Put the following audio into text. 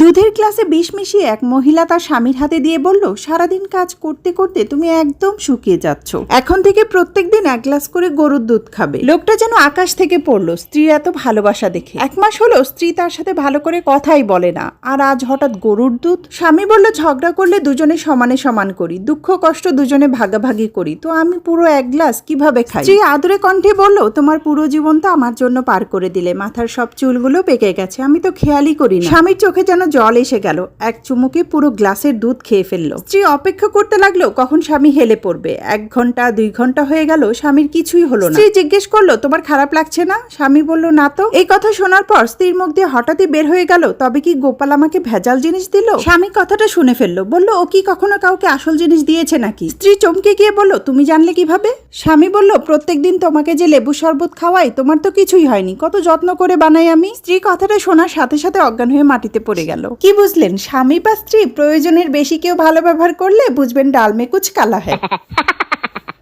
দুধের গ্লাসে বিষ মিশিয়ে এক মহিলা তার স্বামীর হাতে দিয়ে বলল, সারাদিন কাজ করতে করতে তুমি একদম শুকিয়ে যাচ্ছ, এখন থেকে প্রত্যেকদিন এক গ্লাস করে গরুর দুধ খাবে। লোকটা যেন আকাশ থেকে পড়লো স্ত্রীর এত ভালোবাসা দেখে। 1 মাস হলো স্ত্রী তার সাথে ভালো করে কথাই বলে না, আর আজ হঠাৎ গরুর দুধ। স্বামী বলল, ঝগড়া করলে দুজনে সমানে সমান করি, দুঃখ কষ্ট দুজনে ভাগাভাগি করি, তো আমি পুরো 1 গ্লাস কিভাবে খাই? স্ত্রী আদুরে কণ্ঠে বলল, তোমার পুরো জীবনটা আমার জন্য পার করে দিলে, মাথার সব চুলগুলো পেকে গেছে, আমি তো খেয়ালই করি না। স্বামীর চোখে যেন জল এসে গেল, এক চুমুকে পুরো গ্লাসের দুধ খেয়ে ফেললো। স্ত্রী অপেক্ষা করতে লাগলো কখন স্বামী হেলে পড়বে। 1 ঘন্টা 2 ঘন্টা হয়ে গেল, স্বামীর কিছুই হলো না। স্ত্রী জিজ্ঞেস করলো, তোমার খারাপ লাগছে না? স্বামী বলল, না তো। এই কথা শোনার পর স্ত্রীর মুখ দিয়ে হঠাৎই বের হয়ে গেল, তবে কি গোপাল আমাকে ভেজাল জিনিস দিল? স্বামী কথাটা শুনে ফেললো, বলল, ও কি কখনো কাউকে আসল জিনিস দিয়েছে নাকি? স্ত্রী চমকে গিয়ে বলল, তুমি জানলে কিভাবে? স্বামী বলল, প্রত্যেকদিন তোমাকে যে লেবু শরবত খাওয়াই, তোমার তো কিছুই হয়নি, কত যত্ন করে বানাই আমি। স্ত্রী কথাটা শোনার সাথে সাথে অজ্ঞান হয়ে মাটিতে পড়ে গেল। কি বুঝলেন? স্বামী বা স্ত্রী প্রয়োজনের বেশি কেউ ভালো ব্যবহার করলে বুঝবেন ডাল মে কুছ কালা হ্যায়।